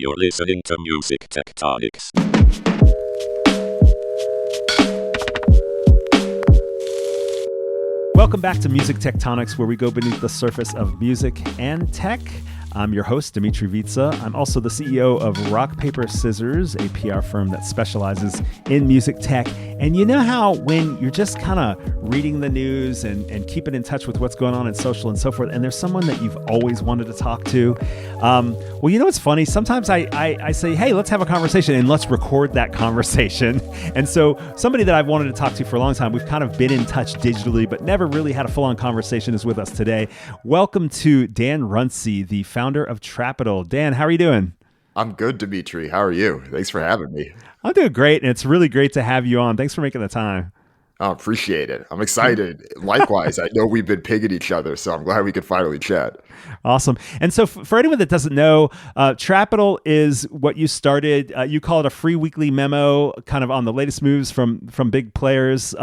You're listening to Music Tectonics. Welcome back to Music Tectonics, where we go beneath the surface of music and tech. I'm your host, Dmitri Vietze. I'm also the CEO of Rock, Paper, Scissors, a PR firm that specializes in music tech. And you know how when you're just kind of reading the news and keeping in touch with what's going on in social and so forth, and there's someone that you've always wanted to talk to? Well, you know what's funny? Sometimes I say, hey, let's have a conversation and let's record that conversation. And so somebody that I've wanted to talk to for a long time, we've kind of been in touch digitally, but never really had a full-on conversation, is with us today. Welcome to Dan Runcie, the founder of Trapital. Dan, how are you doing? I'm good, Dmitri. How are you? Thanks for having me. I'm doing great, and it's really great to have you on. Thanks for making the time. I appreciate it. I'm excited. Likewise, I know we've been pinging each other, so I'm glad we could finally chat. Awesome. And so for anyone that doesn't know, Trapital is what you started. You call it a free weekly memo, kind of on the latest moves from big players,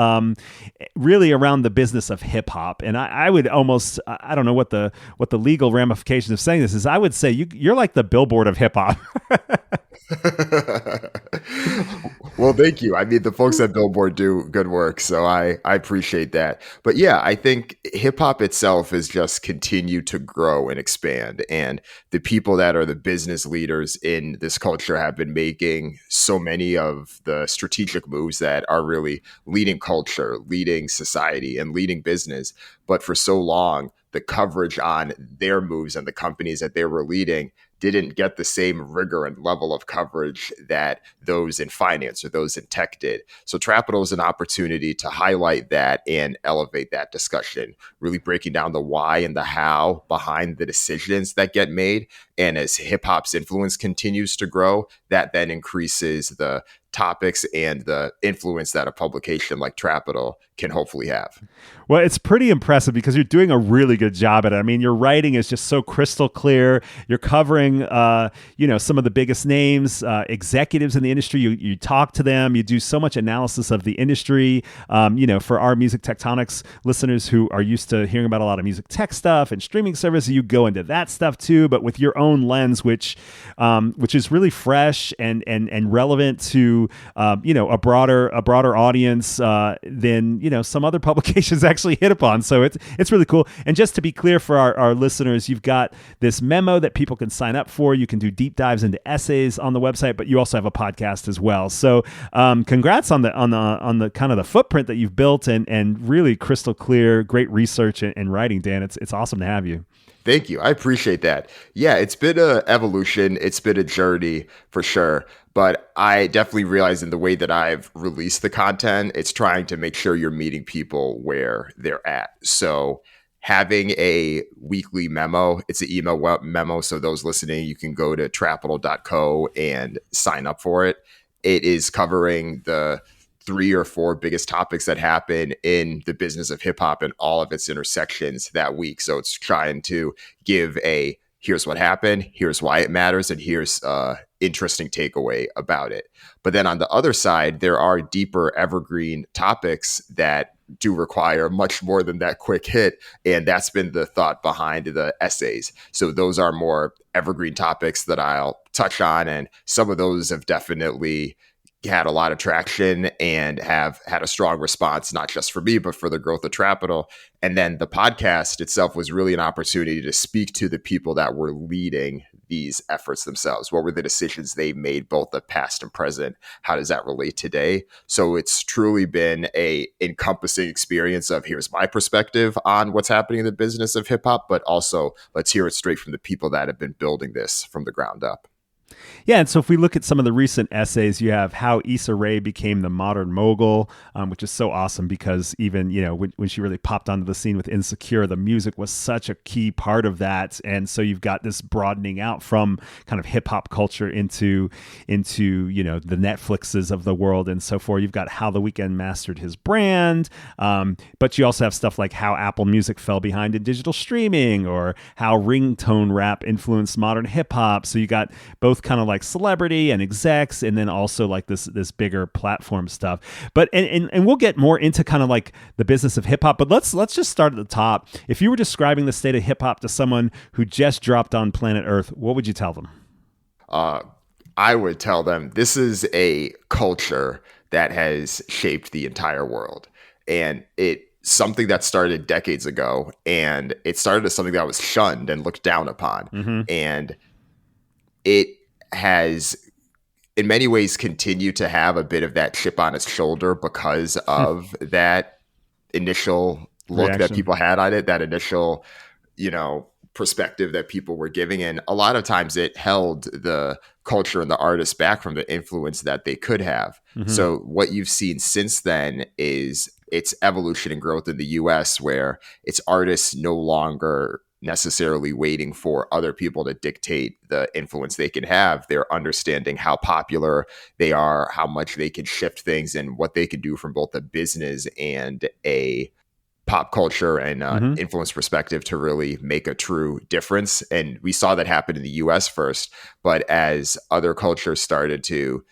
really around the business of hip hop. And I would almost, I don't know what the legal ramifications of saying this is. I would say you're like the Billboard of hip hop. Well, thank you. I mean, the folks at Billboard do good work, so I appreciate that. But yeah, I think hip hop itself has just continued to grow and expand. And the people that are the business leaders in this culture have been making so many of the strategic moves that are really leading culture, leading society, and leading business. But for so long, the coverage on their moves and the companies that they were leading didn't get the same rigor and level of coverage that those in finance or those in tech did. So Trapital is an opportunity to highlight that and elevate that discussion, really breaking down the why and the how behind the decisions that get made. And as hip hop's influence continues to grow, that then increases the topics and the influence that a publication like Trapital can hopefully have. Well, it's pretty impressive because you're doing a really good job at it. I mean, your writing is just so crystal clear. You're covering, some of the biggest names, executives in the industry. You talk to them. You do so much analysis of the industry. For our Music Tectonics listeners who are used to hearing about a lot of music tech stuff and streaming services, you go into that stuff too, but with your own lens, which is really fresh and relevant to a broader audience than some other publications actually hit upon. So it's really cool. And just to be clear for our listeners, you've got this memo that people can sign up for. You can do deep dives into essays on the website, but you also have a podcast as well. So congrats on the kind of the footprint that you've built and really crystal clear, great research and writing, Dan. It's awesome to have you. Thank you. I appreciate that. Yeah, it's been an evolution. It's been a journey for sure. But I definitely realize in the way that I've released the content, it's trying to make sure you're meeting people where they're at. So having a weekly memo, it's an email memo. So those listening, you can go to trapital.co and sign up for it. It is covering the 3 or 4 biggest topics that happen in the business of hip hop and all of its intersections that week. So it's trying to give here's what happened, here's why it matters, and here's interesting takeaway about it. But then on the other side, there are deeper evergreen topics that do require much more than that quick hit. And that's been the thought behind the essays. So those are more evergreen topics that I'll touch on. And some of those have definitely had a lot of traction and have had a strong response, not just for me, but for the growth of Trapital. And then the podcast itself was really an opportunity to speak to the people that were leading these efforts themselves. What were the decisions they made, both the past and present? How does that relate today? So it's truly been a encompassing experience of here's my perspective on what's happening in the business of hip hop, but also let's hear it straight from the people that have been building this from the ground up. Yeah, and so if we look at some of the recent essays, you have how Issa Rae became the modern mogul, which is so awesome because even, when she really popped onto the scene with Insecure, the music was such a key part of that. And so you've got this broadening out from kind of hip hop culture into the Netflixes of the world and so forth. You've got how The Weeknd mastered his brand, but you also have stuff like how Apple Music fell behind in digital streaming or how ringtone rap influenced modern hip hop. So you got both kind of like celebrity and execs, and then also like this bigger platform stuff. But and we'll get more into kind of like the business of hip hop. But let's just start at the top. If you were describing the state of hip hop to someone who just dropped on planet Earth, what would you tell them? I would tell them this is a culture that has shaped the entire world. And it something that started decades ago, and it started as something that was shunned and looked down upon. Mm-hmm. And it has in many ways continued to have a bit of that chip on its shoulder because of that initial look that Reaction. people had on it, that initial, perspective that people were giving. And a lot of times it held the culture and the artists back from the influence that they could have. Mm-hmm. So what you've seen since then is its evolution and growth in the US, where it's artists no longer necessarily waiting for other people to dictate the influence they can have. They're understanding how popular they are, how much they can shift things, and what they can do from both a business and a pop culture and influence perspective to really make a true difference. And we saw that happen in the US first, but as other cultures started to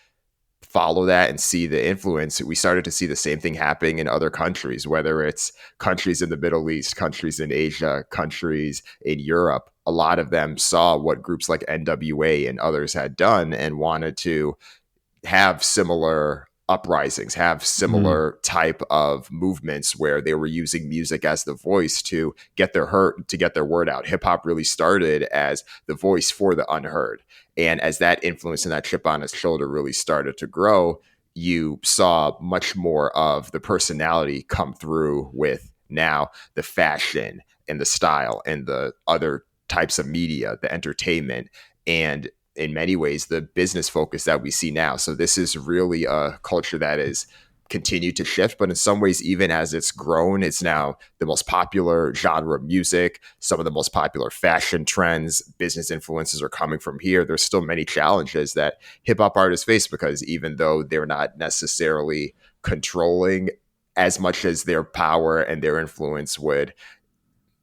follow that and see the influence, we started to see the same thing happening in other countries, whether it's countries in the Middle East, countries in Asia, countries in Europe. A lot of them saw what groups like NWA and others had done and wanted to have similar uprisings, have similar type of movements where they were using music as the voice to get their word out. Hip hop really started as the voice for the unheard. And as that influence and that chip on its shoulder really started to grow, you saw much more of the personality come through with now the fashion and the style and the other types of media, the entertainment, and in many ways, the business focus that we see now. So this is really a culture that is continued to shift, but in some ways, even as it's grown, it's now the most popular genre of music, some of the most popular fashion trends, business influences are coming from here. There's still many challenges that hip hop artists face because even though they're not necessarily controlling as much as their power and their influence would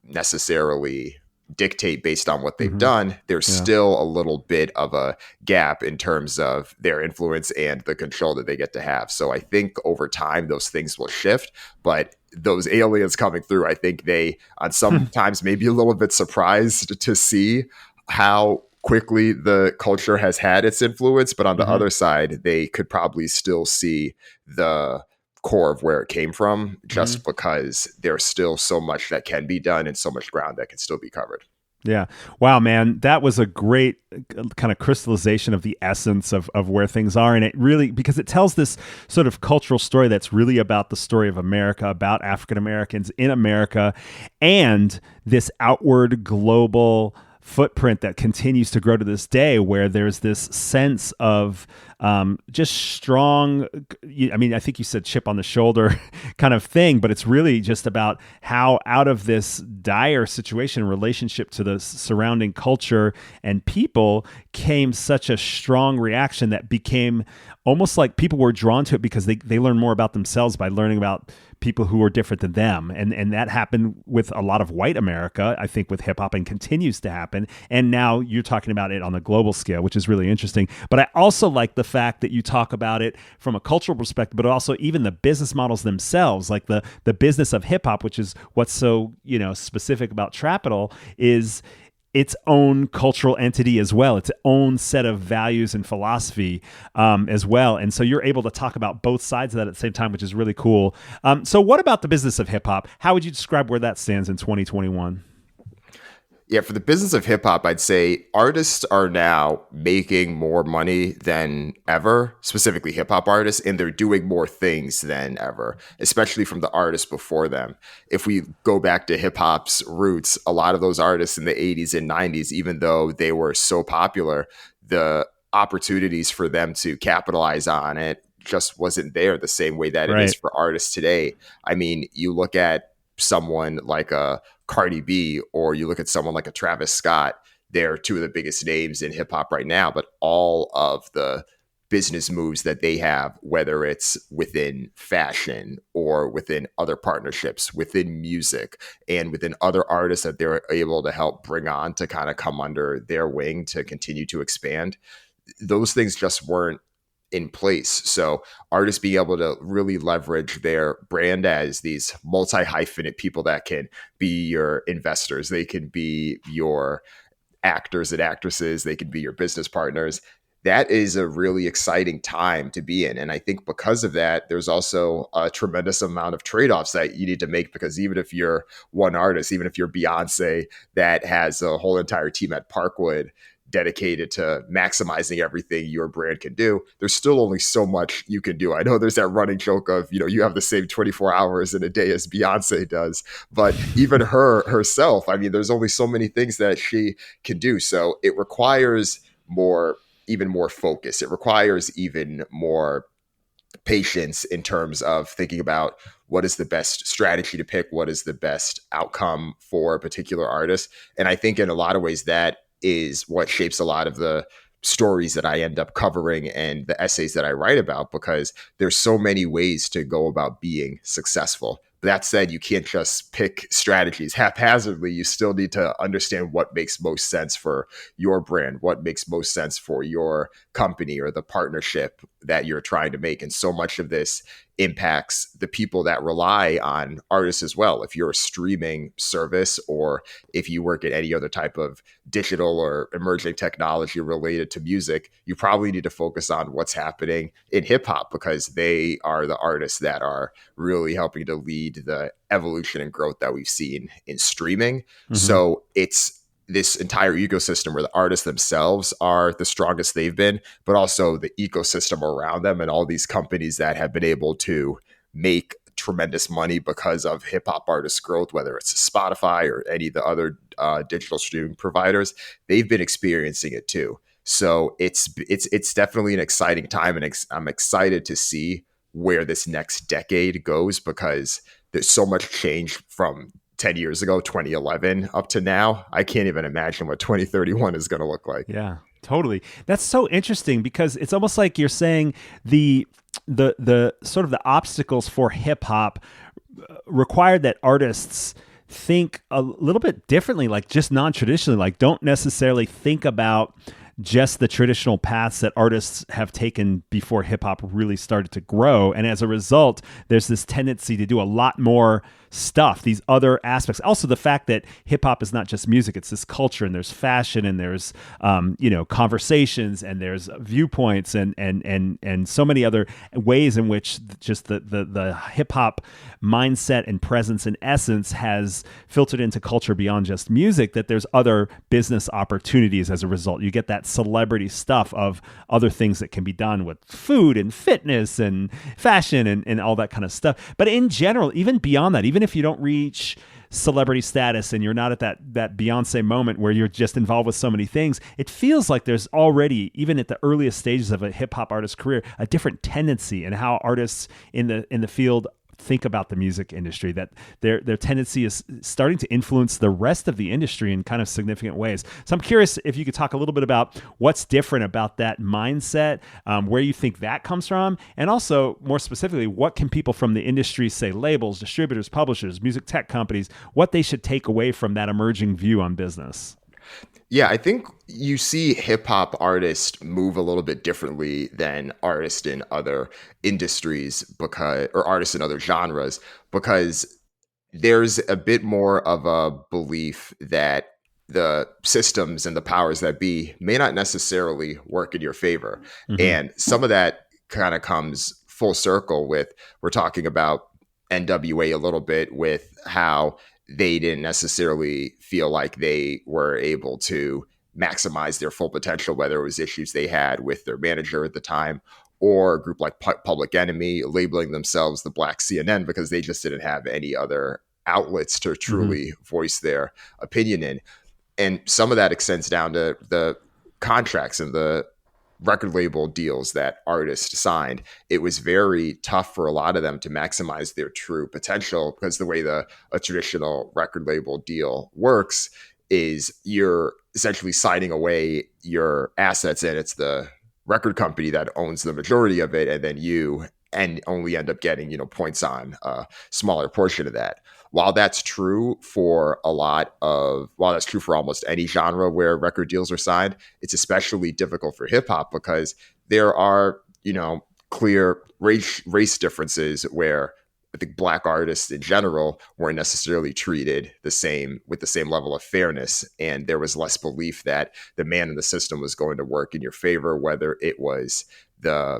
necessarily dictate based on what they've done, there's still a little bit of a gap in terms of their influence and the control that they get to have. So I think over time those things will shift, but those aliens coming through, I think they on sometimes maybe a little bit surprised to see how quickly the culture has had its influence, but on the other side, they could probably still see the core of where it came from, just because there's still so much that can be done and so much ground that can still be covered. Yeah. Wow, man. That was a great kind of crystallization of the essence of where things are. And it really, because it tells this sort of cultural story that's really about the story of America, about African Americans in America, and this outward global footprint that continues to grow to this day, where there's this sense of just strong, I mean, I think you said chip on the shoulder kind of thing, but it's really just about how out of this dire situation, relationship to the surrounding culture and people, came such a strong reaction that became almost like people were drawn to it because they learn more about themselves by learning about people who are different than them. And that happened with a lot of white America, I think, with hip hop, and continues to happen. And now you're talking about it on the global scale, which is really interesting. But I also like the fact that you talk about it from a cultural perspective, but also even the business models themselves, like the business of hip hop, which is what's so, specific about Trapital, is its own cultural entity as well, its own set of values and philosophy as well. And so you're able to talk about both sides of that at the same time, which is really cool. So what about the business of hip hop? How would you describe where that stands in 2021? Yeah, for the business of hip hop, I'd say artists are now making more money than ever, specifically hip hop artists, and they're doing more things than ever, especially from the artists before them. If we go back to hip hop's roots, a lot of those artists in the 80s and 90s, even though they were so popular, the opportunities for them to capitalize on it just wasn't there the same way that it is for artists today. I mean, you look at someone like a Cardi B, or you look at someone like a Travis Scott, they're two of the biggest names in hip hop right now, but all of the business moves that they have, whether it's within fashion or within other partnerships, within music, and within other artists that they're able to help bring on to kind of come under their wing to continue to expand, those things just weren't in place. So artists being able to really leverage their brand as these multi-hyphenate people that can be your investors, they can be your actors and actresses. They could be your business partners. That is a really exciting time to be in. And I think because of that, there's also a tremendous amount of trade-offs that you need to make, because even if you're one artist, even if you're Beyonce that has a whole entire team at Parkwood dedicated to maximizing everything your brand can do, there's still only so much you can do. I know there's that running joke of, you have the same 24 hours in a day as Beyonce does, but even herself, I mean, there's only so many things that she can do. So it requires even more focus. It requires even more patience in terms of thinking about what is the best strategy to pick, what is the best outcome for a particular artist. And I think in a lot of ways, that is what shapes a lot of the stories that I end up covering and the essays that I write about, because there's so many ways to go about being successful. That said, you can't just pick strategies haphazardly. You still need to understand what makes most sense for your brand, what makes most sense for your company or the partnership that you're trying to make. And so much of this impacts the people that rely on artists as well. If you're a streaming service, or if you work at any other type of digital or emerging technology related to music, you probably need to focus on what's happening in hip hop, because they are the artists that are really helping to lead the evolution and growth that we've seen in streaming. Mm-hmm. So it's this entire ecosystem where the artists themselves are the strongest they've been, but also the ecosystem around them and all these companies that have been able to make tremendous money because of hip hop artists' growth, whether it's Spotify or any of the other digital streaming providers. They've been experiencing it too. So it's definitely an exciting time, and I'm excited to see where this next decade goes, because there's so much change from 10 years ago, 2011 up to now. I can't even imagine what 2031 is going to look like. Yeah, totally. That's so interesting, because it's almost like you're saying the sort of the obstacles for hip hop required that artists think a little bit differently, like just non-traditionally, like don't necessarily think about just the traditional paths that artists have taken before hip hop really started to grow. And as a result, there's this tendency to do a lot more stuff, these other aspects. Also, the fact that hip hop is not just music, it's this culture, and there's fashion, and there's conversations, and there's viewpoints, and so many other ways in which just the hip hop mindset and presence and essence has filtered into culture beyond just music, that there's other business opportunities as a result. You get that celebrity stuff of other things that can be done with food and fitness and fashion and all that kind of stuff. But in general, even beyond that, even if you don't reach celebrity status and you're not at that Beyonce moment where you're just involved with so many things, it feels like there's already, even at the earliest stages of a hip hop artist's career, a different tendency in how artists in the field think about the music industry, that their tendency is starting to influence the rest of the industry in kind of significant ways. So I'm curious if you could talk a little bit about what's different about that mindset, where you think that comes from, and also more specifically, what can people from the industry, say labels, distributors, publishers, music tech companies, what they should take away from that emerging view on business? Yeah, I think you see hip hop artists move a little bit differently than artists in other industries, or artists in other genres, because there's a bit more of a belief that the systems and the powers that be may not necessarily work in your favor. Mm-hmm. And some of that kind of comes full circle with, we're talking about NWA a little bit, with how they didn't necessarily feel like they were able to maximize their full potential, whether it was issues they had with their manager at the time, or a group like Public Enemy labeling themselves the Black CNN because they just didn't have any other outlets to truly voice their opinion in. And some of that extends down to the contracts and the record label deals that artists signed. It was very tough for a lot of them to maximize their true potential, because the way a traditional record label deal works is you're essentially signing away your assets, and it's the record company that owns the majority of it, and then you only end up getting points on a smaller portion of that. While that's true for almost any genre where record deals are signed, it's especially difficult for hip hop, because there are, clear race differences where I think black artists in general weren't necessarily treated the same with the same level of fairness. And there was less belief that the man in the system was going to work in your favor, whether it was the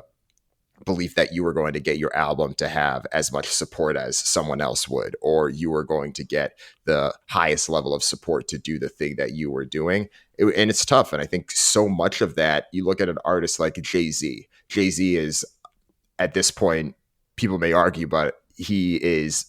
belief that you were going to get your album to have as much support as someone else would, or you were going to get the highest level of support to do the thing that you were doing. And it's tough. And I think so much of that, you look at an artist like Jay-Z. Jay-Z is, at this point, people may argue, but he is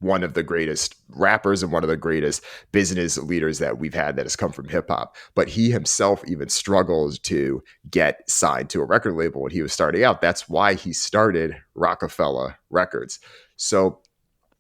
one of the greatest rappers and one of the greatest business leaders that we've had that has come from hip hop. But he himself even struggled to get signed to a record label when he was starting out. That's why he started Rockefeller Records. So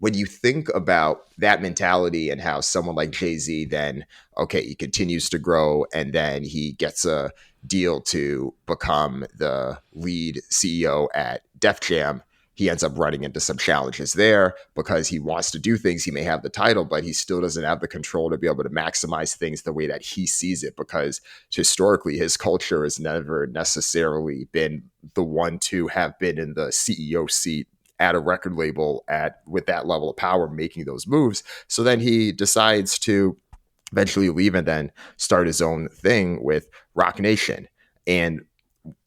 when you think about that mentality and how someone like Jay-Z then, okay, he continues to grow and then he gets a deal to become the lead CEO at Def Jam, he ends up running into some challenges there because he wants to do things. He may have the title, but he still doesn't have the control to be able to maximize things the way that he sees it, because historically his culture has never necessarily been the one to have been in the CEO seat at a record label with that level of power making those moves. So then he decides to eventually leave and then start his own thing with Roc Nation. And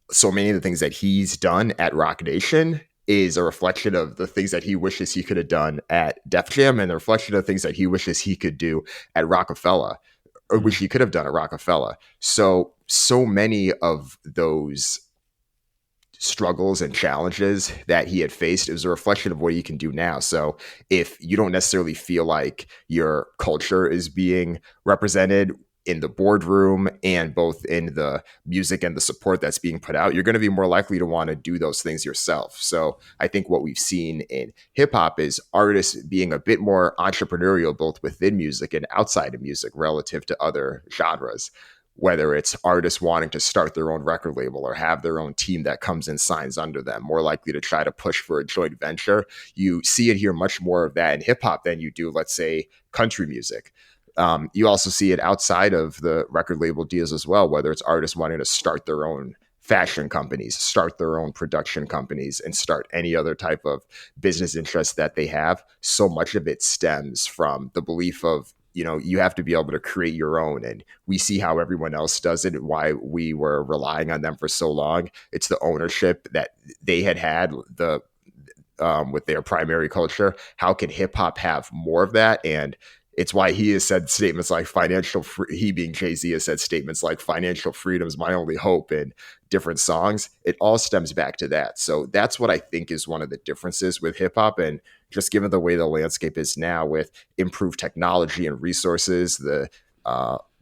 so many of the things that he's done at Roc Nation is a reflection of the things that he wishes he could have done at Def Jam, and a reflection of things that he wishes he could do at Rockefeller, or wish he could have done at Rockefeller. So many of those struggles and challenges that he had faced, it was a reflection of what he can do now. So if you don't necessarily feel like your culture is being represented in the boardroom and both in the music and the support that's being put out, you're going to be more likely to want to do those things yourself. So I think what we've seen in hip hop is artists being a bit more entrepreneurial, both within music and outside of music relative to other genres. Whether it's artists wanting to start their own record label or have their own team that comes and signs under them, more likely to try to push for a joint venture. You see and hear much more of that in hip hop than you do, let's say, country music. You also see it outside of the record label deals as well, whether it's artists wanting to start their own fashion companies, start their own production companies, and start any other type of business interest that they have. So much of it stems from the belief of, you have to be able to create your own. And we see how everyone else does it and why we were relying on them for so long. It's the ownership that they had with their primary culture. How can hip hop have more of that? And it's why he has said statements like he being Jay-Z has said statements like financial freedom is my only hope in different songs. It all stems back to that. So that's what I think is one of the differences with hip hop. And just given the way the landscape is now with improved technology and resources, the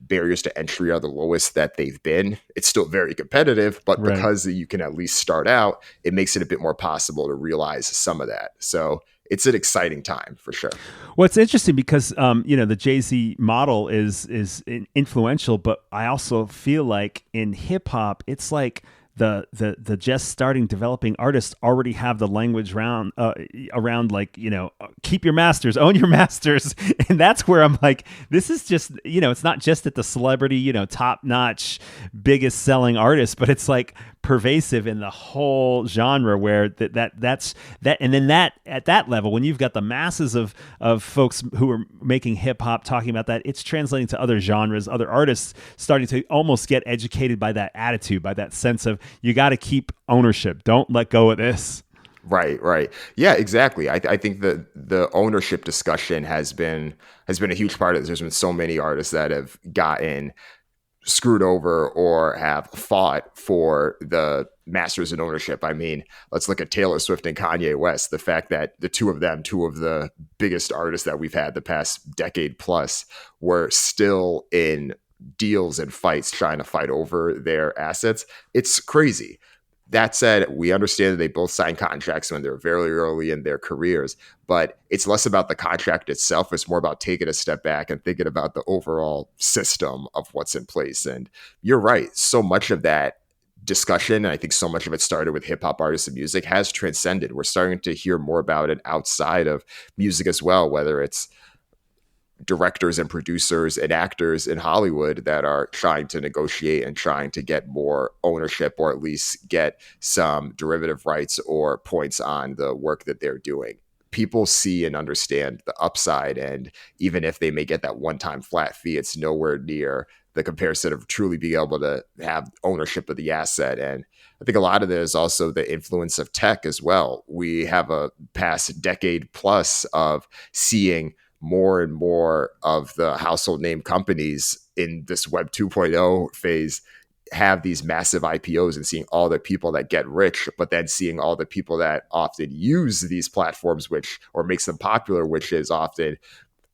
barriers to entry are the lowest that they've been. It's still very competitive, but Right. because you can at least start out, it makes it a bit more possible to realize some of that. So it's an exciting time for sure. Well, it's interesting because the Jay-Z model is influential, but I also feel like in hip hop, it's like the just starting developing artists already have the language around like, keep your masters, own your masters. And that's where I'm like, this is just, it's not just at the celebrity, top notch, biggest selling artist, but it's like pervasive in the whole genre where that's and then that at that level, when you've got the masses of folks who are making hip hop talking about that, it's translating to other genres, other artists starting to almost get educated by that attitude, by that sense of you got to keep ownership. Don't let go of this. Right. Yeah, exactly. I think the ownership discussion has been a huge part of this. There's been so many artists that have gotten screwed over or have fought for the masters and ownership. I mean, let's look at Taylor Swift and Kanye West. The fact that the two of the biggest artists that we've had the past decade plus, were still in deals and fights trying to fight over their assets. It's crazy. That said, we understand that they both signed contracts when they're very early in their careers, but it's less about the contract itself. It's more about taking a step back and thinking about the overall system of what's in place. And you're right. So much of that discussion, and I think so much of it started with hip hop artists and music, has transcended. We're starting to hear more about it outside of music as well, whether it's directors and producers and actors in Hollywood that are trying to negotiate and trying to get more ownership, or at least get some derivative rights or points on the work that they're doing. people see and understand the upside. And even if they may get that one-time flat fee, it's nowhere near the comparison of truly being able to have ownership of the asset. And I think a lot of it is also the influence of tech as well. We have a past decade plus of seeing more and more of the household name companies in this Web 2.0 phase have these massive IPOs and seeing all the people that get rich, but then seeing all the people that often use these platforms, or makes them popular, which is often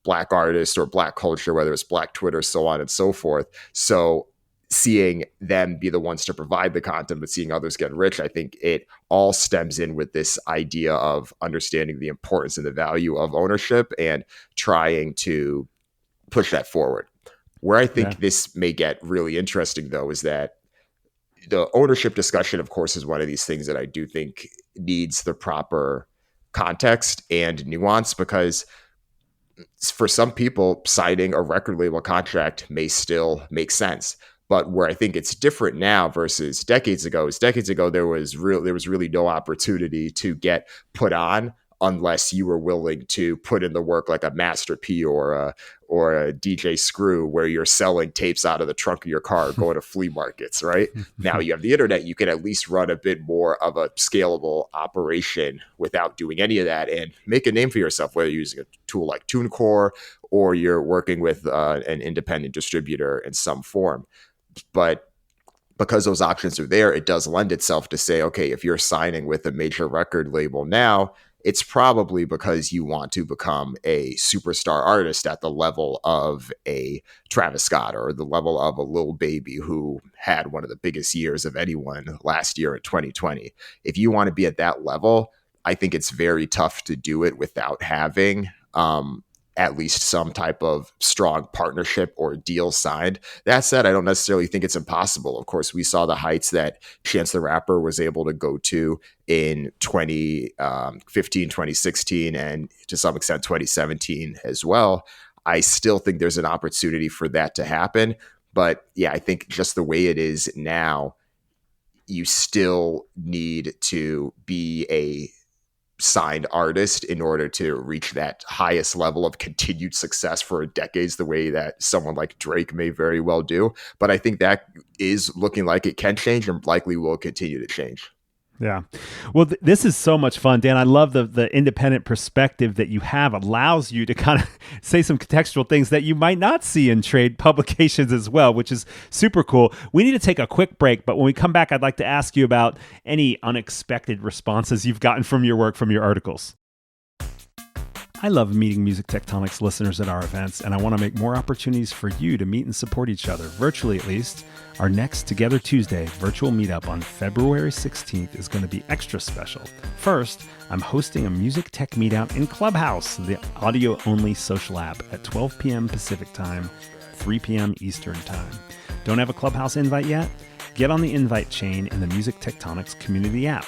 Black artists or Black culture, whether it's Black Twitter, so on and so forth. So seeing them be the ones to provide the content, but seeing others get rich, I think it all stems in with this idea of understanding the importance and the value of ownership and trying to push that forward. Where I think this may get really interesting, though, is that the ownership discussion, of course, is one of these things that I do think needs the proper context and nuance, because for some people, signing a record label contract may still make sense. But where I think it's different now versus decades ago there was really no opportunity to get put on unless you were willing to put in the work, like a Master P or a DJ Screw, where you're selling tapes out of the trunk of your car, going to flea markets, right? Now you have the internet, you can at least run a bit more of a scalable operation without doing any of that and make a name for yourself, whether you're using a tool like TuneCore or you're working with an independent distributor in some form. But because those options are there, it does lend itself to say, okay, if you're signing with a major record label now, it's probably because you want to become a superstar artist at the level of a Travis Scott or the level of a Lil Baby, who had one of the biggest years of anyone last year in 2020. If you want to be at that level, I think it's very tough to do it without having at least some type of strong partnership or deal signed. That said, I don't necessarily think it's impossible. Of course, we saw the heights that Chance the Rapper was able to go to in 2015, 2016, and to some extent 2017 as well. I still think there's an opportunity for that to happen. But yeah, I think just the way it is now, you still need to be a signed artist in order to reach that highest level of continued success for decades, the way that someone like Drake may very well do. But I think that is looking like it can change and likely will continue to change. Yeah. Well, this is so much fun, Dan. I love the independent perspective that you have. Allows you to kind of say some contextual things that you might not see in trade publications as well, which is super cool. We need to take a quick break, but when we come back, I'd like to ask you about any unexpected responses you've gotten from your work, from your articles. I love meeting Music Tectonics listeners at our events, and I want to make more opportunities for you to meet and support each other, virtually at least. Our next Together Tuesday virtual meetup on February 16th is going to be extra special. First, I'm hosting a music tech meetup in Clubhouse, the audio-only social app, at 12 p.m. Pacific Time, 3 p.m. Eastern Time. Don't have a Clubhouse invite yet? Get on the invite chain in the Music Tectonics community app.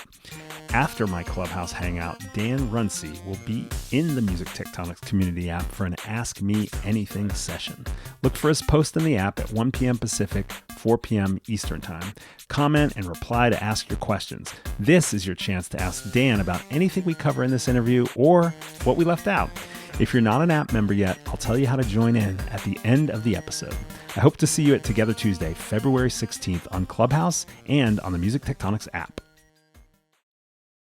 After my Clubhouse hangout, Dan Runcie will be in the Music Tectonics community app for an Ask Me Anything session. Look for his post in the app at 1 p.m. Pacific, 4 p.m. Eastern Time. Comment and reply to ask your questions. This is your chance to ask Dan about anything we cover in this interview or what we left out. If you're not an app member yet, I'll tell you how to join in at the end of the episode. I hope to see you at Together Tuesday, February 16th on Clubhouse and on the Music Tectonics app.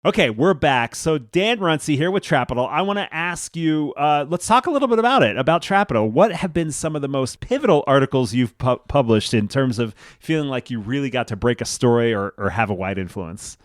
Okay, we're back. So Dan Runcie here with Trapital. I want to ask you, let's talk a little bit about Trapital. What have been some of the most pivotal articles you've published in terms of feeling like you really got to break a story or have a wide influence?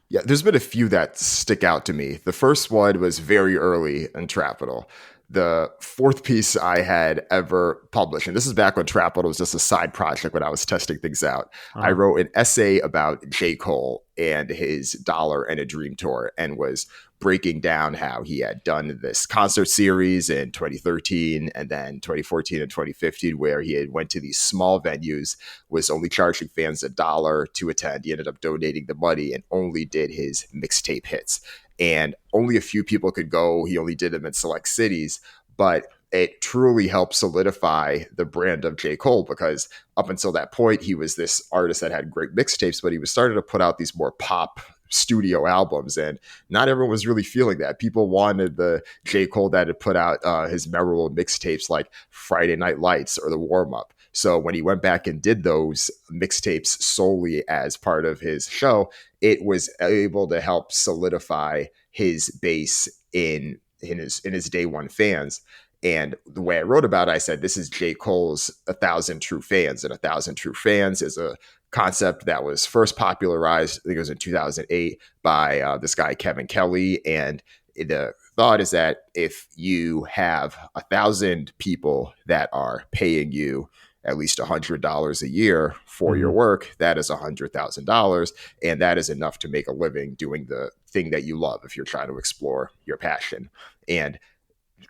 Yeah, there's been a few that stick out to me. The first one was very early in Trapital. The fourth piece I had ever published, and this is back when Trapital was just a side project when I was testing things out. I wrote an essay about J. Cole and his Dollar and a Dream tour, and was breaking down how he had done this concert series in 2013 and then 2014 and 2015, where he had went to these small venues, was only charging fans $1 to attend. He ended up donating the money and only did his mixtape hits. And only a few people could go. He only did them in select cities, but it truly helped solidify the brand of J. Cole, because up until that point, he was this artist that had great mixtapes, but he was starting to put out these more pop studio albums, and not everyone was really feeling that. People wanted the J. Cole that had put out his memorable mixtapes like Friday Night Lights or The Warm Up. So when he went back and did those mixtapes solely as part of his show, it was able to help solidify his base in his day one fans. And the way I wrote about it, I said, this is J. Cole's 1,000 True Fans. And 1,000 True Fans is a concept that was first popularized, I think it was in 2008, by this guy, Kevin Kelly. And the thought is that if you have 1,000 people that are paying you at least $100 a year for your work, that is $100,000. And that is enough to make a living doing the thing that you love if you're trying to explore your passion. And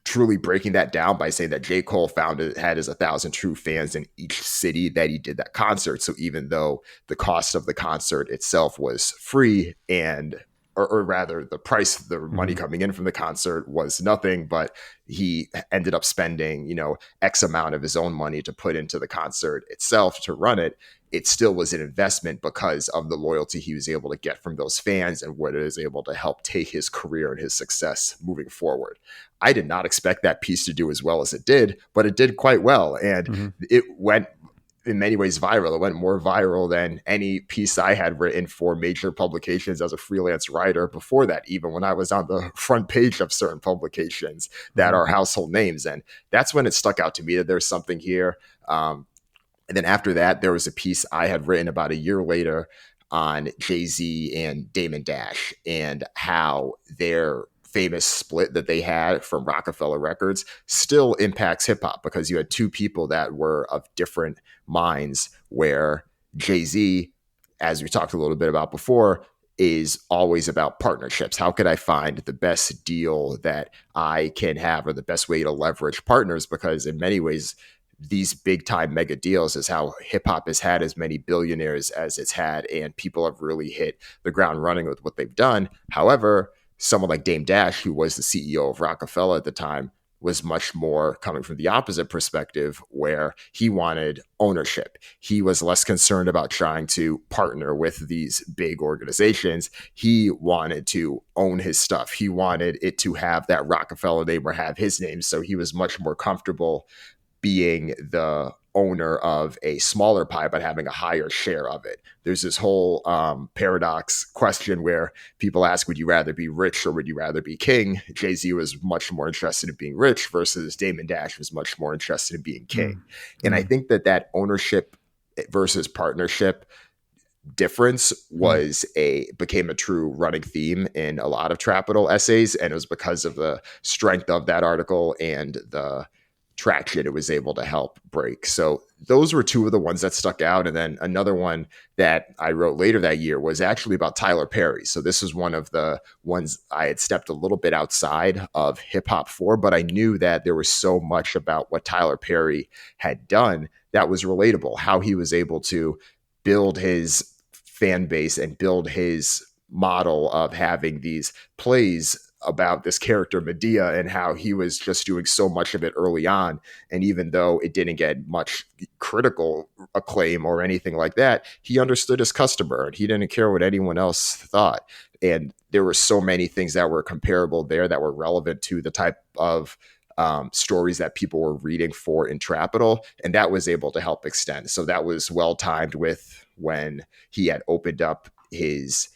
truly breaking that down by saying that J. Cole had his 1,000 true fans in each city that he did that concert. So even though the cost of the concert itself was free, and or rather the price, the money coming in from the concert was nothing, but he ended up spending, X amount of his own money to put into the concert itself to run it. It still was an investment because of the loyalty he was able to get from those fans and what it is able to help take his career and his success moving forward. I did not expect that piece to do as well as it did, but it did quite well. And it went in many ways viral. It went more viral than any piece I had written for major publications as a freelance writer before that, even when I was on the front page of certain publications that are household names. And that's when it stuck out to me that there's something here. And then after that, there was a piece I had written about a year later on Jay-Z and Damon Dash and how their famous split that they had from Rockefeller Records still impacts hip hop, because you had two people that were of different minds, where Jay-Z, as we talked a little bit about before, is always about partnerships. How could I find the best deal that I can have, or the best way to leverage partners? Because in many ways, these big time mega deals is how hip hop has had as many billionaires as it's had, and people have really hit the ground running with what they've done. However, someone like Dame Dash, who was the CEO of Rockefeller at the time, was much more coming from the opposite perspective, where he wanted ownership. He was less concerned about trying to partner with these big organizations. He wanted to own his stuff. He wanted it to have that Rockefeller name or have his name. So he was much more comfortable being the owner of a smaller pie, but having a higher share of it. There's this whole paradox question where people ask, would you rather be rich or would you rather be king? Jay-Z was much more interested in being rich versus Damon Dash was much more interested in being king. And I think that ownership versus partnership difference became a true running theme in a lot of Trapital essays. And it was because of the strength of that article and the traction it was able to help break. So those were two of the ones that stuck out. And then another one that I wrote later that year was actually about Tyler Perry. So this was one of the ones I had stepped a little bit outside of hip hop for, but I knew that there was so much about what Tyler Perry had done that was relatable, how he was able to build his fan base and build his model of having these plays about this character Medea, and how he was just doing so much of it early on. And even though it didn't get much critical acclaim or anything like that, he understood his customer and he didn't care what anyone else thought. And there were so many things that were comparable there that were relevant to the type of stories that people were reading for in Trapital. And that was able to help extend. So that was well timed with when he had opened up his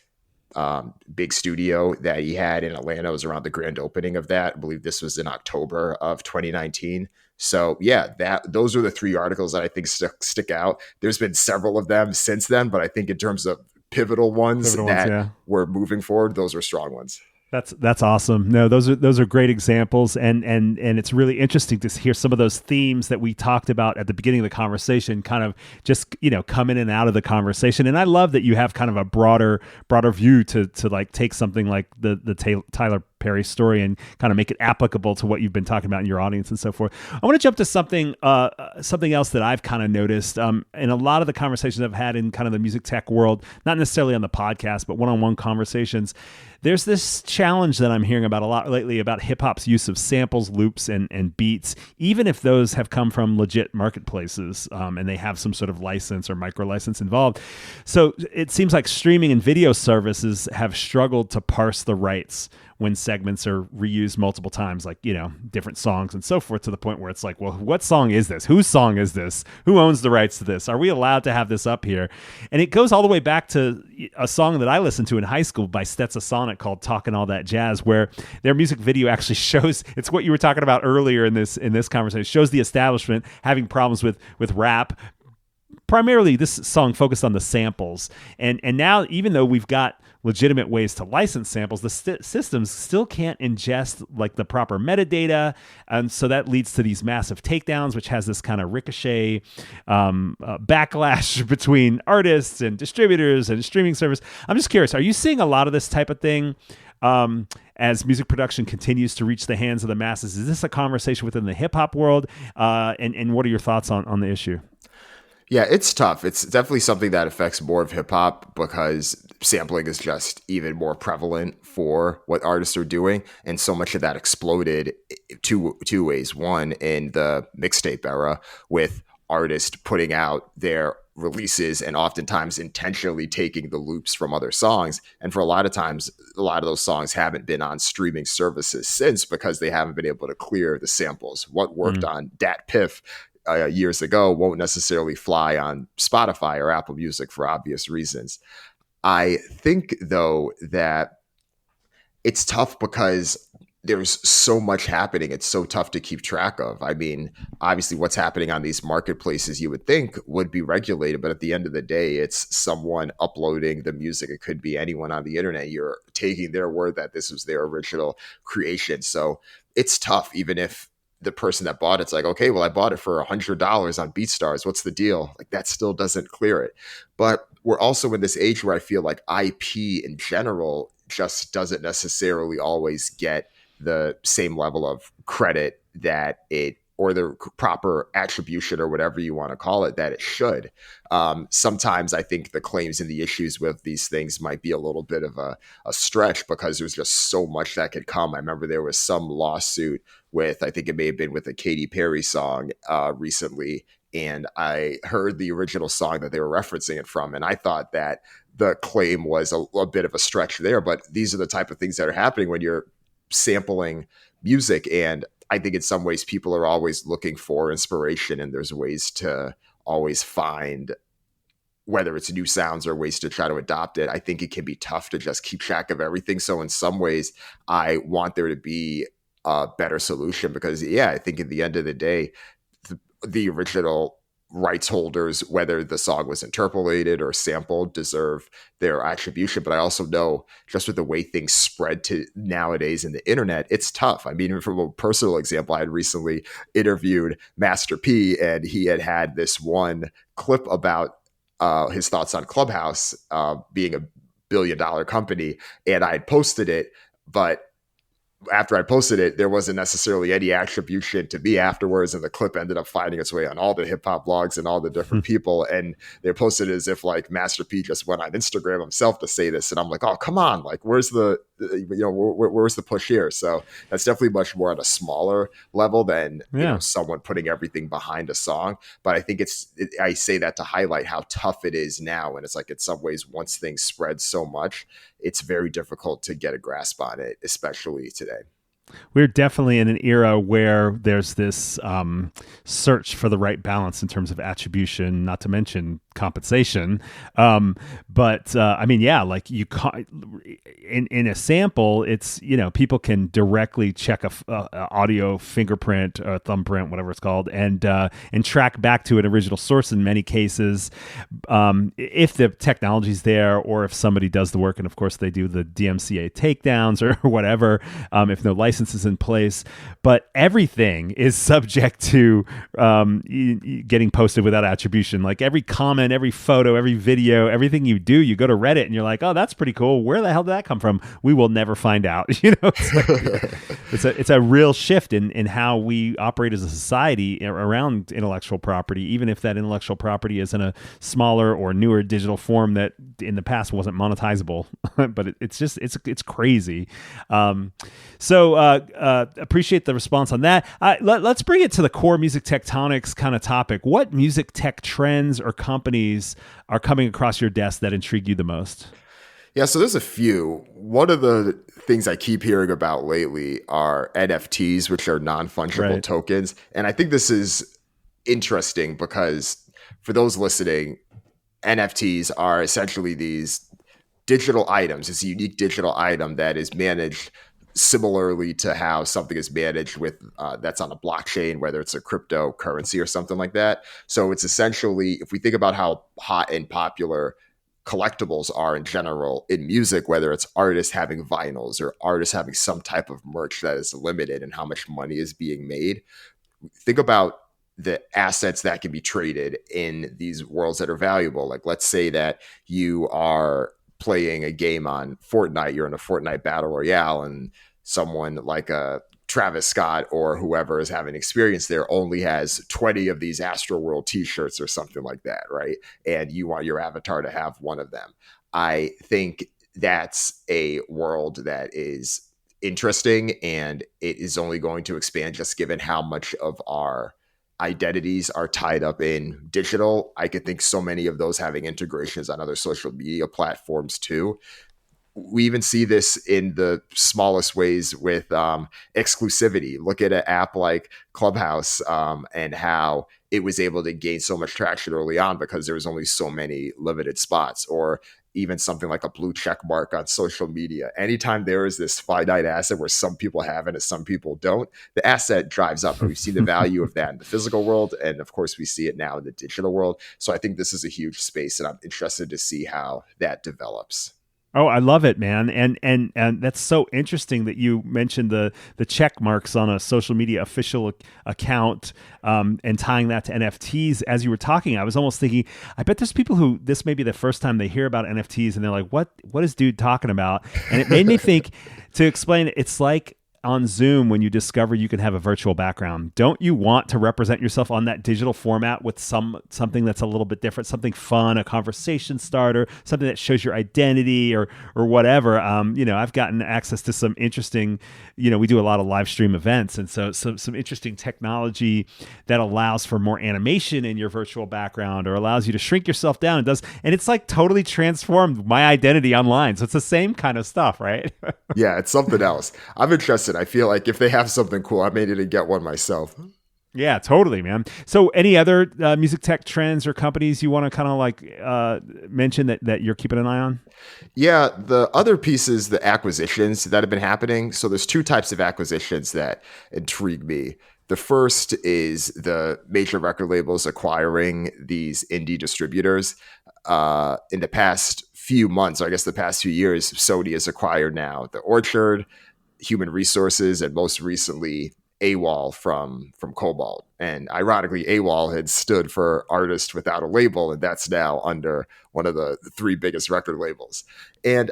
big studio that he had in Atlanta. It was around the grand opening of that. I believe this was in October of 2019. So yeah, those are the three articles that I think stick out. There's been several of them since then, but I think in terms of pivotal ones were moving forward, those are strong ones. That's awesome. No, those are great examples, and it's really interesting to hear some of those themes that we talked about at the beginning of the conversation, kind of just come in and out of the conversation. And I love that you have kind of a broader view to like take something like the Tyler Perry's story and kind of make it applicable to what you've been talking about in your audience and so forth. I want to jump to something else that I've kind of noticed in a lot of the conversations I've had in kind of the music tech world, not necessarily on the podcast, but one-on-one conversations. There's this challenge that I'm hearing about a lot lately about hip hop's use of samples, loops, and beats, even if those have come from legit marketplaces and they have some sort of license or micro license involved. So it seems like streaming and video services have struggled to parse the rights when segments are reused multiple times, like, different songs and so forth, to the point where it's like, well, what song is this? Whose song is this? Who owns the rights to this? Are we allowed to have this up here? And it goes all the way back to a song that I listened to in high school by Stetsasonic called Talkin' All That Jazz, where their music video actually shows, it's what you were talking about earlier in this conversation, shows the establishment having problems with rap. Primarily, this song focused on the samples. And now, even though we've got legitimate ways to license samples, the systems still can't ingest like the proper metadata. And so that leads to these massive takedowns, which has this kind of ricochet backlash between artists and distributors and streaming service. I'm just curious, are you seeing a lot of this type of thing as music production continues to reach the hands of the masses? Is this a conversation within the hip hop world? And what are your thoughts on the issue? Yeah, it's tough. It's definitely something that affects more of hip hop because sampling is just even more prevalent for what artists are doing. And so much of that exploded two ways. One, in the mixtape era, with artists putting out their releases and oftentimes intentionally taking the loops from other songs. And for a lot of times, a lot of those songs haven't been on streaming services since because they haven't been able to clear the samples. What worked on Dat Piff years ago won't necessarily fly on Spotify or Apple Music for obvious reasons. I think, though, that it's tough because there's so much happening. It's so tough to keep track of. I mean, obviously what's happening on these marketplaces you would think would be regulated, but at the end of the day, it's someone uploading the music. It could be anyone on the internet. You're taking their word that this was their original creation. So it's tough, even if the person that bought it's like, okay, well, I bought it for $100 on BeatStars. What's the deal? Like, that still doesn't clear it. But we're also in this age where I feel like IP in general just doesn't necessarily always get the same level of credit that it, or the proper attribution or whatever you want to call it, that it should. Sometimes I think the claims and the issues with these things might be a little bit of a stretch because there's just so much that could come. I remember there was some lawsuit with, I think it may have been with a Katy Perry song recently, and I heard the original song that they were referencing it from, and I thought that the claim was a bit of a stretch there, but these are the type of things that are happening when you're sampling music. And I think in some ways people are always looking for inspiration, and there's ways to always find, whether it's new sounds or ways to try to adopt it. I think it can be tough to just keep track of everything. So in some ways, I want there to be a better solution because, yeah, I think at the end of the day, the original rights holders, whether the song was interpolated or sampled, deserve their attribution. But I also know, just with the way things spread to nowadays in the internet, it's tough. I mean, from a personal example, I had recently interviewed Master P, and he had this one clip about his thoughts on Clubhouse being a billion-dollar company, and I had posted it, but after I posted it, there wasn't necessarily any attribution to me afterwards, and the clip ended up finding its way on all the hip hop blogs and all the different people, and they posted it as if like Master P just went on Instagram himself to say this, and I'm like, oh, come on, like where's the where's the push here? So that's definitely much more at a smaller level than someone putting everything behind a song. But I think I say that to highlight how tough it is now, and it's like in some ways once things spread so much, it's very difficult to get a grasp on it, especially today. We're definitely in an era where there's this search for the right balance in terms of attribution, not to mention compensation. But I mean, yeah, like you in a sample, it's, people can directly check a audio fingerprint or thumbprint, whatever it's called, and track back to an original source in many cases, if the technology's there or if somebody does the work. And of course they do the DMCA takedowns or whatever, if no license is in place. But everything is subject to getting posted without attribution. Like every comment comment, every photo, every video, everything you do, you go to Reddit and you're like, oh, that's pretty cool. Where the hell did that come from? We will never find out. It's a real shift in how we operate as a society around intellectual property, even if that intellectual property is in a smaller or newer digital form that in the past wasn't monetizable. But it's crazy. So appreciate the response on that. Let's bring it to the core music tectonics kind of topic. What music tech trends or companies are coming across your desk that intrigue you the most? Yeah, so there's a few. One of the things I keep hearing about lately are NFTs, which are non-fungible tokens. And I think this is interesting because for those listening, NFTs are essentially these digital items. It's a unique digital item that is managed similarly to how something is managed with that's on a blockchain, whether it's a cryptocurrency or something like that. So it's essentially, if we think about how hot and popular collectibles are in general in music, whether it's artists having vinyls or artists having some type of merch that is limited and how much money is being made, think about the assets that can be traded in these worlds that are valuable. Like, let's say that you are playing a game on Fortnite, you're in a Fortnite battle royale, and someone like a Travis Scott or whoever is having experience there only has 20 of these Astroworld t-shirts or something like that, right? And you want your avatar to have one of them. I think that's a world that is interesting, and it is only going to expand just given how much of our identities are tied up in digital. I could think so many of those having integrations on other social media platforms too. We even see this in the smallest ways with exclusivity. Look at an app like Clubhouse and how it was able to gain so much traction early on because there was only so many limited spots, or even something like a blue check mark on social media. Anytime there is this finite asset where some people have it and some people don't, the asset drives up. And we've seen the value of that in the physical world. And of course, we see it now in the digital world. So I think this is a huge space, and I'm interested to see how that develops. Oh, I love it, man. And that's so interesting that you mentioned the check marks on a social media official account and tying that to NFTs. As you were talking, I was almost thinking, I bet there's people who this may be the first time they hear about NFTs and they're like, what is dude talking about? And it made me think, to explain it, it's like on Zoom when you discover you can have a virtual background. Don't you want to represent yourself on that digital format with something that's a little bit different, something fun, a conversation starter, something that shows your identity or whatever. I've gotten access to some interesting, we do a lot of live stream events, and so some interesting technology that allows for more animation in your virtual background or allows you to shrink yourself down and it's like totally transformed my identity online. So it's the same kind of stuff, right? Yeah, it's something else. I'm interested. I feel like if they have something cool, I may need to get one myself. Yeah, totally, man. So any other music tech trends or companies you want to kind of mention that you're keeping an eye on? Yeah, the other piece is the acquisitions that have been happening. So there's two types of acquisitions that intrigue me. The first is the major record labels acquiring these indie distributors. In the past few months, or I guess the past few years, Sony has acquired now The Orchard, Human Resources, and most recently AWOL from Cobalt. And ironically, AWOL had stood for Artist Without a Label, and that's now under one of the three biggest record labels. And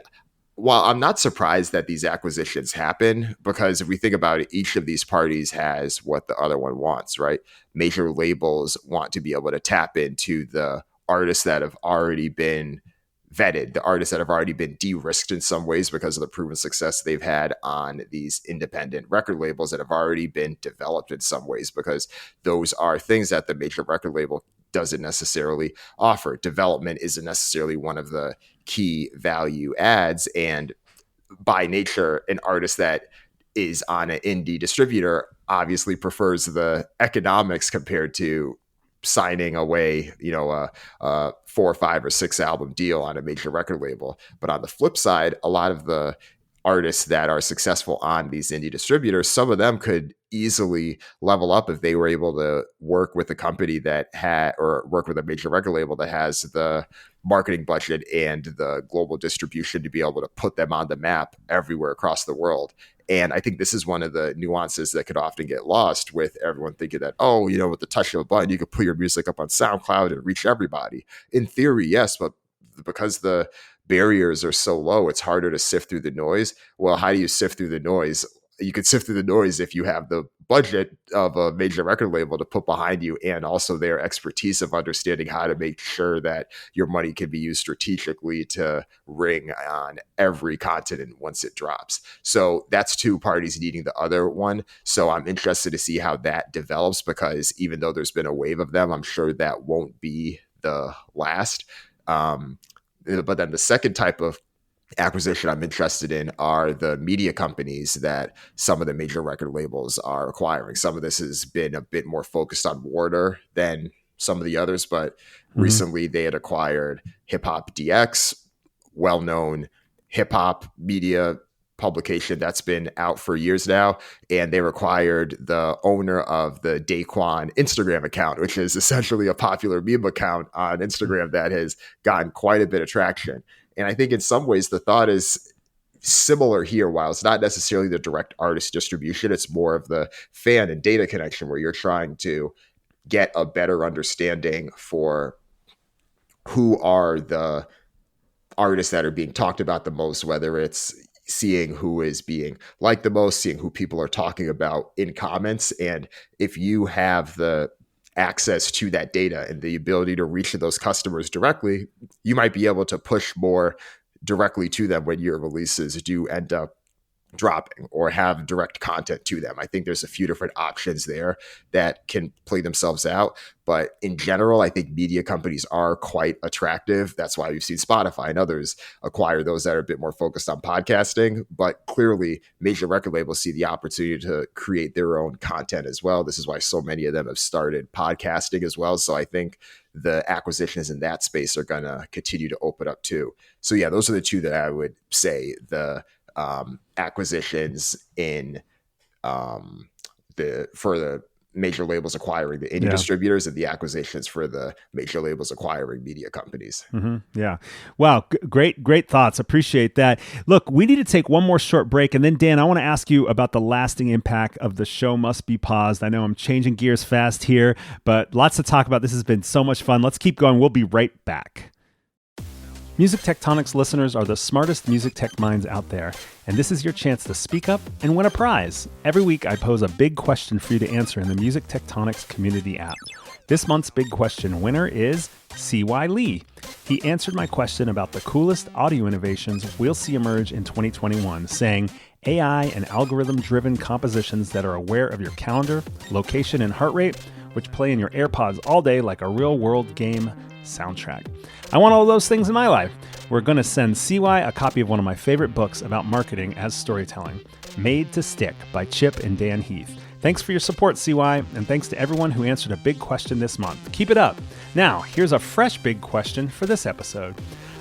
while I'm not surprised that these acquisitions happen, because if we think about it, each of these parties has what the other one wants, right? Major labels want to be able to tap into the artists that have already been vetted, the artists that have already been de-risked in some ways because of the proven success they've had on these independent record labels that have already been developed in some ways, because those are things that the major record label doesn't necessarily offer. Development isn't necessarily one of the key value adds. And by nature, an artist that is on an indie distributor obviously prefers the economics compared to signing away, a 4 or 5 or 6 album deal on a major record label. But on the flip side, a lot of the artists that are successful on these indie distributors, some of them could easily level up if they were able to work with a company that or work with a major record label that has the marketing budget and the global distribution to be able to put them on the map everywhere across the world. And I think this is one of the nuances that could often get lost with everyone thinking that, oh, with the touch of a button, you could put your music up on SoundCloud and reach everybody. In theory, yes, but because the barriers are so low, it's harder to sift through the noise. Well, how do you sift through the noise? You could sift through the noise if you have the budget of a major record label to put behind you, and also their expertise of understanding how to make sure that your money can be used strategically to ring on every continent once it drops. So that's two parties needing the other one. So I'm interested to see how that develops, because even though there's been a wave of them, I'm sure that won't be the last. But then the second type of acquisition I'm interested in are the media companies that some of the major record labels are acquiring. Some of this has been a bit more focused on Warner than some of the others, but recently they had acquired Hip Hop DX, well-known hip hop media publication that's been out for years now, and they acquired the owner of the Daquan Instagram account, which is essentially a popular meme account on Instagram that has gotten quite a bit of traction. And I think in some ways the thought is similar here. While it's not necessarily the direct artist distribution, it's more of the fan and data connection, where you're trying to get a better understanding for who are the artists that are being talked about the most, whether it's seeing who is being liked the most, seeing who people are talking about in comments. And if you have the access to that data and the ability to reach those customers directly, you might be able to push more directly to them when your releases do end up dropping or have direct content to them. I think there's a few different options there that can play themselves out. But in general, I think media companies are quite attractive. That's why we've seen Spotify and others acquire those that are a bit more focused on podcasting. But clearly, major record labels see the opportunity to create their own content as well. This is why so many of them have started podcasting as well. So I think the acquisitions in that space are going to continue to open up too. So yeah, those are the two that I would say, the acquisitions in for the major labels acquiring the indie distributors, and the acquisitions for the major labels acquiring media companies. Yeah. Wow. Great thoughts. Appreciate that. Look, we need to take one more short break. And then, Dan, I want to ask you about the lasting impact of The Show Must Be Paused. I know I'm changing gears fast here, but lots to talk about. This has been so much fun. Let's keep going. We'll be right back. Music Tectonics listeners are the smartest music tech minds out there, and this is your chance to speak up and win a prize. Every week, I pose a big question for you to answer in the Music Tectonics community app. This month's big question winner is C.Y. Lee. He answered my question about the coolest audio innovations we'll see emerge in 2021, saying AI and algorithm-driven compositions that are aware of your calendar, location, and heart rate, which play in your AirPods all day like a real-world game soundtrack. I want all those things in my life. We're going to send CY a copy of one of my favorite books about marketing as storytelling, Made to Stick by Chip and Dan Heath. Thanks for your support, CY, and thanks to everyone who answered a big question this month. Keep it up. Now, here's a fresh big question for this episode.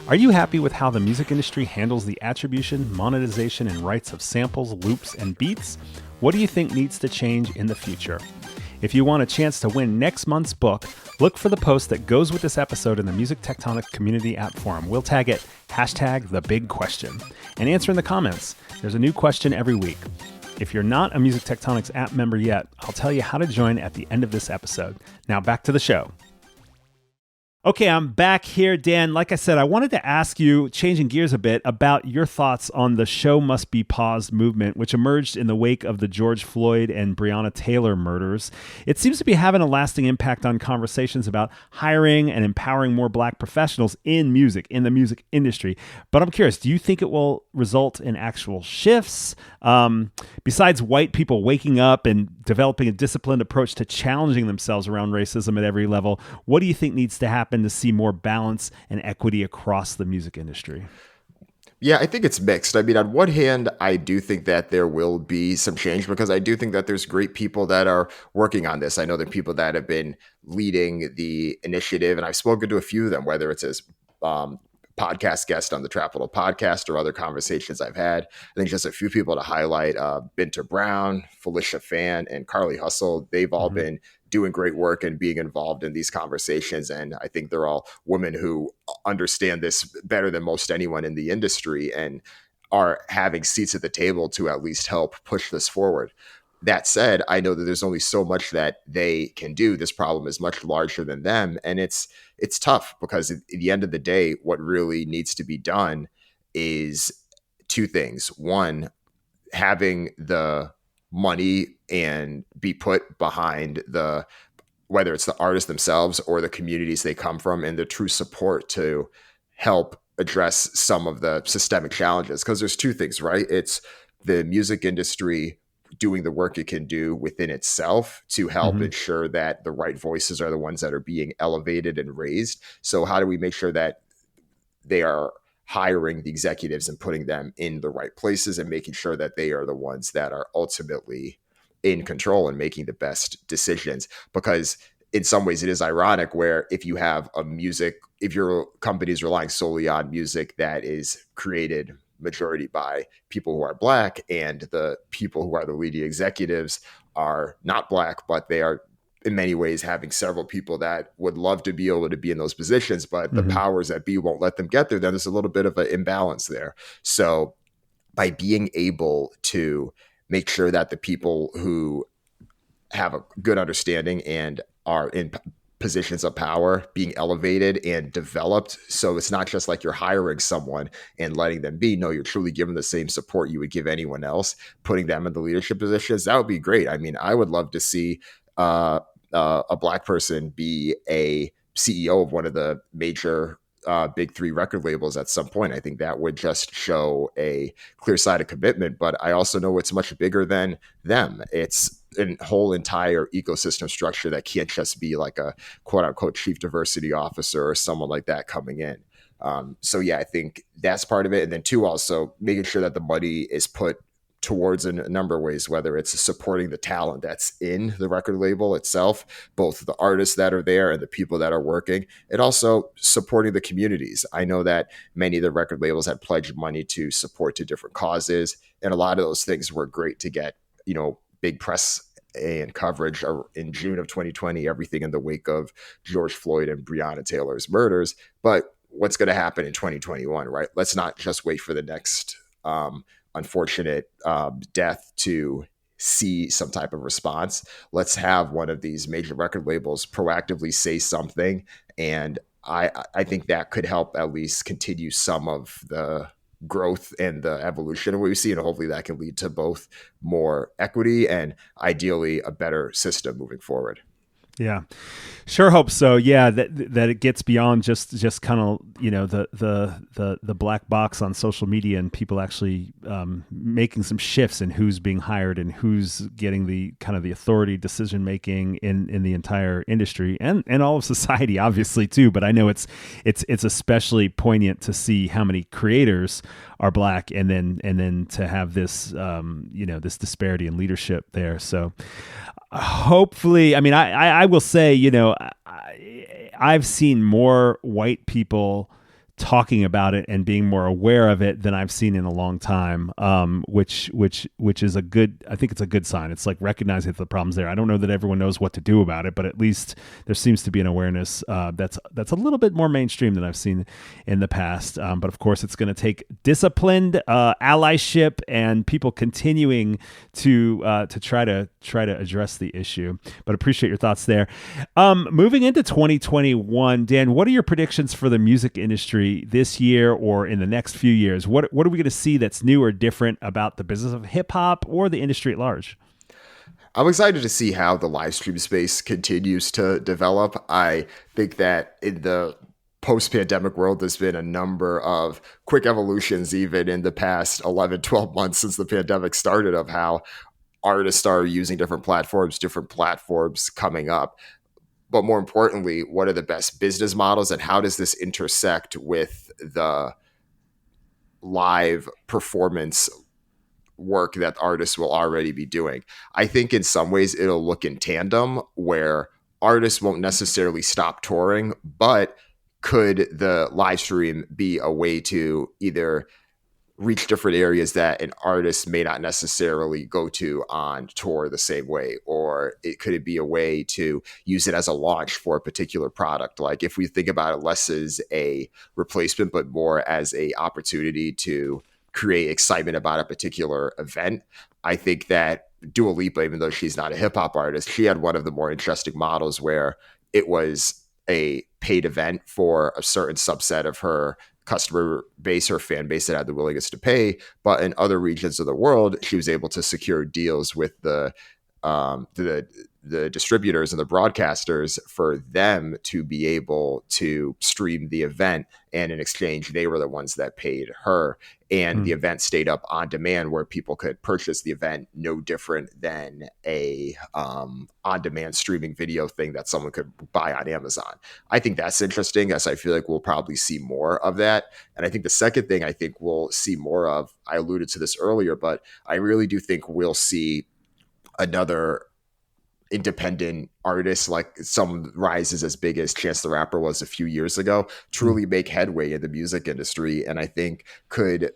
Are you happy with how the music industry handles the attribution, monetization, and rights of samples, loops, and beats? What do you think needs to change in the future? If you want a chance to win next month's book, look for the post that goes with this episode in the Music Tectonics community app forum. We'll tag it #TheBigQuestion and answer in the comments. There's a new question every week. If you're not a Music Tectonics app member yet, I'll tell you how to join at the end of this episode. Now back to the show. Okay, I'm back here, Dan. Like I said, I wanted to ask you, changing gears a bit, about your thoughts on the Show Must Be Paused movement, which emerged in the wake of the George Floyd and Breonna Taylor murders. It seems to be having a lasting impact on conversations about hiring and empowering more Black professionals in music, in the music industry. But I'm curious, do you think it will result in actual shifts? Besides white people waking up and developing a disciplined approach to challenging themselves around racism at every level, what do you think needs to happen to see more balance and equity across the music industry? Yeah, I think it's mixed. I mean, on one hand, I do think that there will be some change, because I do think that there's great people that are working on this. I know there are people that have been leading the initiative, and I've spoken to a few of them, whether it's as podcast guest on the Trapital podcast or other conversations I've had. I think just a few people to highlight: Binta Brown, Felicia Fan, and Carly Hustle. They've all been doing great work and being involved in these conversations. And I think they're all women who understand this better than most anyone in the industry, and are having seats at the table to at least help push this forward. That said, I know that there's only so much that they can do. This problem is much larger than them, and it's tough because at the end of the day, what really needs to be done is two things. One, having the money and be put behind the, whether it's the artists themselves or the communities they come from, and the true support to help address some of the systemic challenges. Because there's two things, right? It's the music industry doing the work it can do within itself to help ensure that the right voices are the ones that are being elevated and raised. So how do we make sure that they are hiring the executives and putting them in the right places and making sure that they are the ones that are ultimately in control and making the best decisions? Because in some ways it is ironic where if you have if your company is relying solely on music that is created majority by people who are Black, and the people who are the leading executives are not Black, but they are in many ways having several people that would love to be able to be in those positions, but the powers that be won't let them get there, then there's a little bit of an imbalance there. So by being able to make sure that the people who have a good understanding and are in positions of power being elevated and developed, so it's not just like you're hiring someone and letting them be. No, you're truly giving the same support you would give anyone else, putting them in the leadership positions. That would be great. I mean, I would love to see a Black person be a CEO of one of the major big three record labels at some point. I think that would just show a clear side of commitment. But I also know it's much bigger than them. It's a whole entire ecosystem structure that can't just be like a quote unquote chief diversity officer or someone like that coming in. So yeah, I think that's part of it. And then two, also making sure that the money is put towards in a number of ways, whether it's supporting the talent that's in the record label itself, both the artists that are there and the people that are working, and also supporting the communities. I know that many of the record labels had pledged money to support to different causes, and a lot of those things were great to get, big press and coverage in June of 2020, everything in the wake of George Floyd and Breonna Taylor's murders. But what's going to happen in 2021, right? Let's not just wait for the next unfortunate death to see some type of response. Let's have one of these major record labels proactively say something. And I think that could help at least continue some of the growth and the evolution of what we see. And hopefully that can lead to both more equity and ideally a better system moving forward. Yeah, sure hope so. Yeah, that it gets beyond just kind of the black box on social media and people actually making some shifts in who's being hired and who's getting the kind of the authority decision making in the entire industry and all of society, obviously too. But I know it's especially poignant to see how many creators are Black, and then to have this this disparity in leadership there. So hopefully, I mean, I will say, I've seen more white people talking about it and being more aware of it than I've seen in a long time, which is I think it's a good sign. It's like recognizing that the problem's there. I don't know that everyone knows what to do about it, but at least there seems to be an awareness that's a little bit more mainstream than I've seen in the past. But of course, it's going to take disciplined allyship and people continuing to try to address the issue. But appreciate your thoughts there. Moving into 2021, Dan, what are your predictions for the music industry this year or in the next few years? What are we going to see that's new or different about the business of hip hop or the industry at large? I'm excited to see how the live stream space continues to develop. I think that in the post-pandemic world, there's been a number of quick evolutions, even in the past 11, 12 months since the pandemic started, of how artists are using different platforms coming up. But more importantly, what are the best business models and how does this intersect with the live performance work that artists will already be doing? I think in some ways it'll look in tandem where artists won't necessarily stop touring, but could the live stream be a way to either reach different areas that an artist may not necessarily go to on tour the same way, or could it be a way to use it as a launch for a particular product? Like if we think about it less as a replacement, but more as a opportunity to create excitement about a particular event. I think that Dua Lipa, even though she's not a hip hop artist, she had one of the more interesting models where it was a paid event for a certain subset of her customer base or fan base that had the willingness to pay. But in other regions of the world, she was able to secure deals with the distributors and the broadcasters for them to be able to stream the event. And in exchange, they were the ones that paid her. And the event stayed up on demand where people could purchase the event, no different than a on-demand streaming video thing that someone could buy on Amazon. I think that's interesting, as I feel like we'll probably see more of that. And I think the second thing I think we'll see more of, I alluded to this earlier, but I really do think we'll see another independent artists, like some rises as big as Chance the Rapper was a few years ago, truly make headway in the music industry, and I think could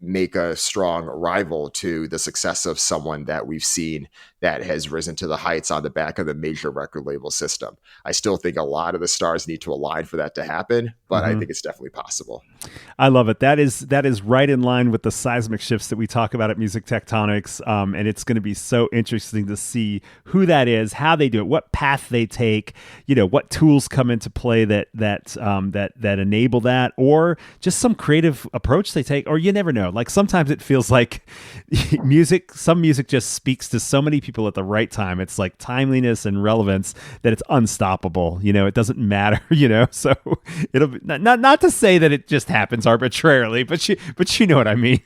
make a strong rival to the success of someone that we've seen that has risen to the heights on the back of the major record label system. I still think a lot of the stars need to align for that to happen, but I think it's definitely possible. I love it. That is right in line with the seismic shifts that we talk about at Music Tectonics. And it's going to be so interesting to see who that is, how they do it, what path they take, what tools come into play that enable that, or just some creative approach they take, or you never know. Like sometimes it feels like some music just speaks to so many people at the right time. It's like timeliness and relevance that it's unstoppable. It doesn't matter, so it'll be not to say that it just happens arbitrarily, but you know what I mean.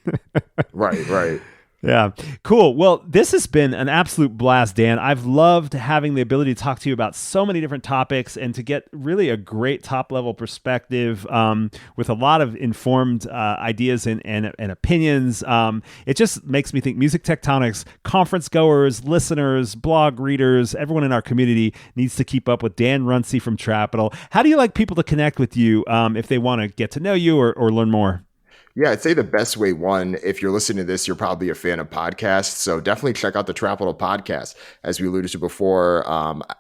Right. Yeah. Cool. Well, this has been an absolute blast, Dan. I've loved having the ability to talk to you about so many different topics and to get really a great top level perspective with a lot of informed ideas and opinions. It just makes me think Music Tectonics conference goers, listeners, blog readers, everyone in our community needs to keep up with Dan Runcie from Trapital. How do you like people to connect with you if they want to get to know you or learn more? Yeah, I'd say the best way, one, if you're listening to this, you're probably a fan of podcasts. So definitely check out the Trapital podcast. As we alluded to before,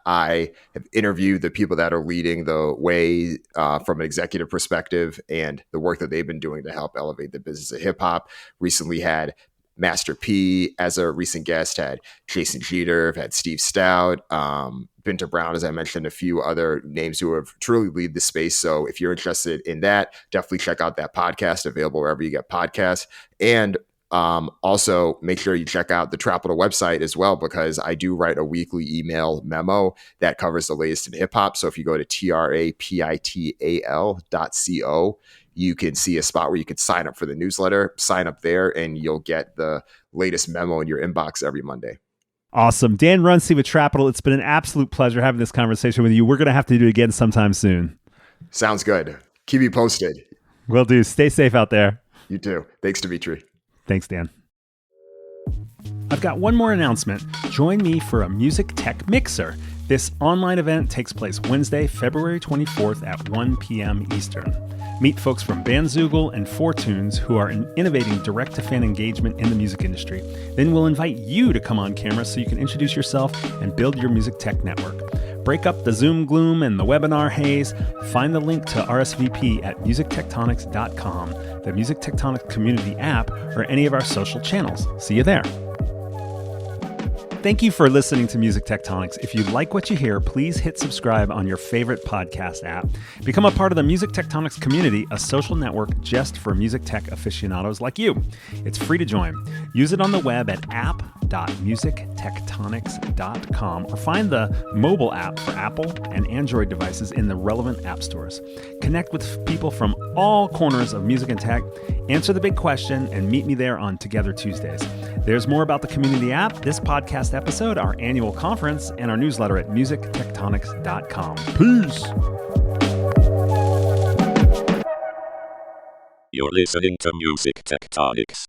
I have interviewed the people that are leading the way from an executive perspective and the work that they've been doing to help elevate the business of hip hop. Recently had Master P as a recent guest, had Jason Jeter, had Steve Stout, Binta Brown, as I mentioned, a few other names who have truly lead the space. So if you're interested in that, definitely check out that podcast, available wherever you get podcasts. And also make sure you check out the Trapital website as well, because I do write a weekly email memo that covers the latest in hip hop. So if you go to trapital.co, you can see a spot where you can sign up for the newsletter, sign up there, and you'll get the latest memo in your inbox every Monday. Awesome. Dan Runcie with Trapital. It's been an absolute pleasure having this conversation with you. We're going to have to do it again sometime soon. Sounds good. Keep me posted. Will do. Stay safe out there. You too. Thanks, Dmitri. Thanks, Dan. I've got one more announcement. Join me for a Music Tech Mixer. This online event takes place Wednesday, February 24th at 1 p.m. Eastern. Meet folks from Bandzoogle and Fortunes who are innovating direct-to-fan engagement in the music industry. Then we'll invite you to come on camera so you can introduce yourself and build your music tech network. Break up the Zoom gloom and the webinar haze. Find the link to RSVP at musictectonics.com, the Music Tectonics community app, or any of our social channels. See you there. Thank you for listening to Music Tectonics. If you like what you hear, please hit subscribe on your favorite podcast app. Become a part of the Music Tectonics community, a social network just for music tech aficionados like you. It's free to join. Use it on the web at app.musictectonics.com or find the mobile app for Apple and Android devices in the relevant app stores. Connect with people from all corners of music and tech, answer the big question, and meet me there on Together Tuesdays. There's more about the community app, this podcast episode, our annual conference, and our newsletter at musictectonics.com. Peace! You're listening to Music Tectonics.